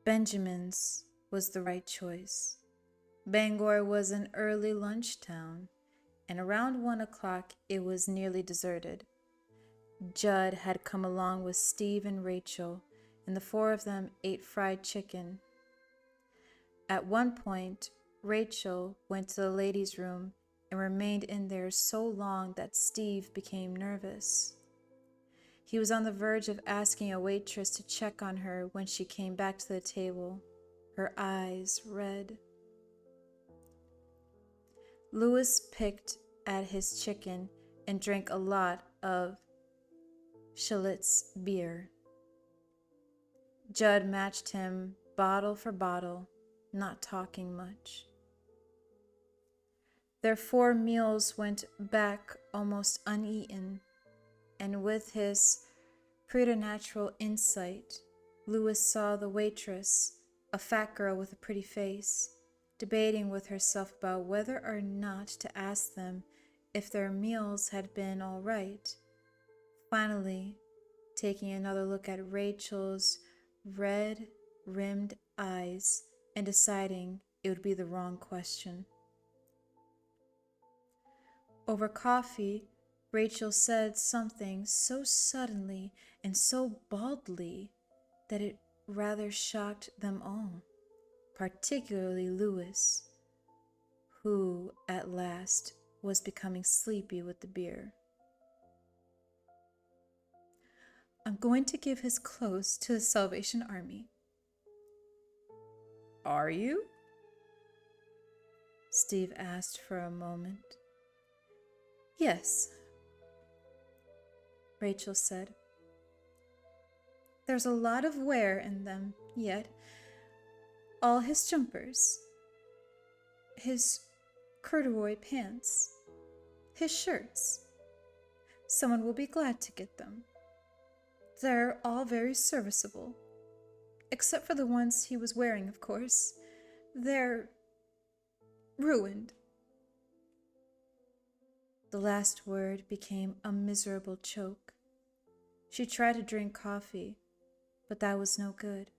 Benjamin's was the right choice. Bangor was an early lunch town, and around 1 o'clock it was nearly deserted. Judd had come along with Steve and Rachel, and the four of them ate fried chicken. At one point, Rachel went to the ladies' room and remained in there so long that Steve became nervous. He was on the verge of asking a waitress to check on her when she came back to the table, her eyes red. Louis picked at his chicken and drank a lot of Schlitz beer. Judd matched him bottle for bottle, not talking much. Their 4 meals went back almost uneaten, and with his preternatural insight, Louis saw the waitress, a fat girl with a pretty face, debating with herself about whether or not to ask them if their meals had been all right. Finally, taking another look at Rachel's red-rimmed eyes and deciding it would be the wrong question. Over coffee, Rachel said something so suddenly and so baldly that it rather shocked them all, particularly Louis, who at last was becoming sleepy with the beer. "I'm going to give his clothes to the Salvation Army." "Are you?" Steve asked for a moment. "Yes," Rachel said. "There's a lot of wear in them yet. All his jumpers, his corduroy pants, his shirts. Someone will be glad to get them. They're all very serviceable, except for the ones he was wearing, of course. They're ruined." The last word became a miserable choke. She tried to drink coffee, but that was no good.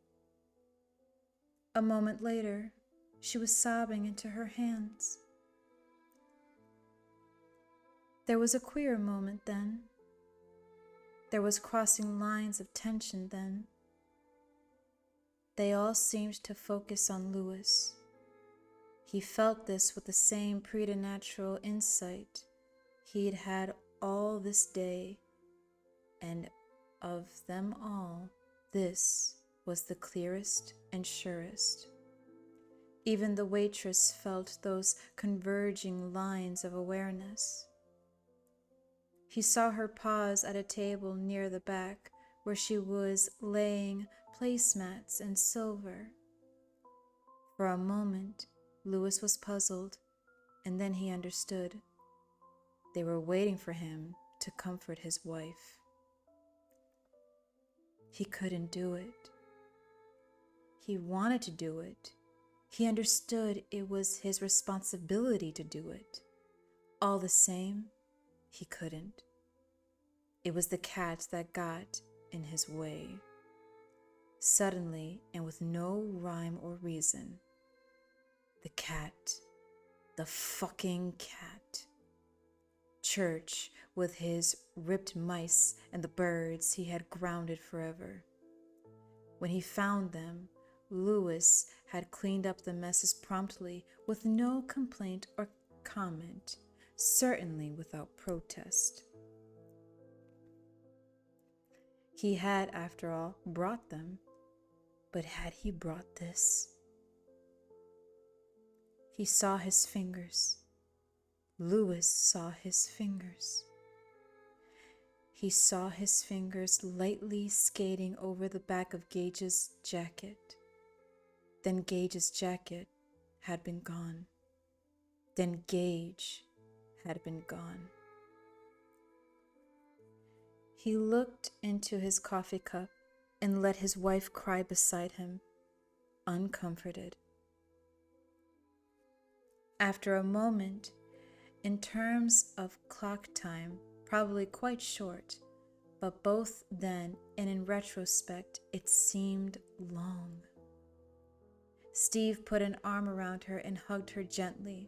A moment later, she was sobbing into her hands. There was a queer moment then. There was crossing lines of tension then. They all seemed to focus on Louis. He felt this with the same preternatural insight he'd had all this day, and of them all, this was the clearest and surest. Even the waitress felt those converging lines of awareness. He saw her pause at a table near the back where she was laying placemats and silver. For a moment, Louis was puzzled, and then he understood. They were waiting for him to comfort his wife. He couldn't do it. He wanted to do it. He understood it was his responsibility to do it. All the same, he couldn't. It was the cat that got in his way. Suddenly, and with no rhyme or reason, the cat, the fucking cat. Church with his ripped mice and the birds he had grounded forever. When he found them, Louis had cleaned up the messes promptly with no complaint or comment, certainly without protest. He had, after all, brought them, but had he brought this? He saw his fingers. Louis saw his fingers. He saw his fingers lightly skating over the back of Gage's jacket. Then Gage's jacket had been gone. Then Gage had been gone. He looked into his coffee cup and let his wife cry beside him, uncomforted. After a moment, in terms of clock time, probably quite short, but both then and in retrospect, it seemed long. Steve put an arm around her and hugged her gently.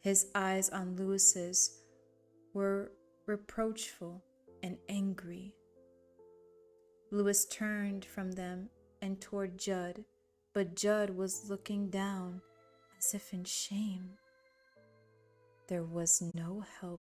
His eyes on Louis's were reproachful and angry. Louis turned from them and toward Judd, but Judd was looking down as if in shame. There was no help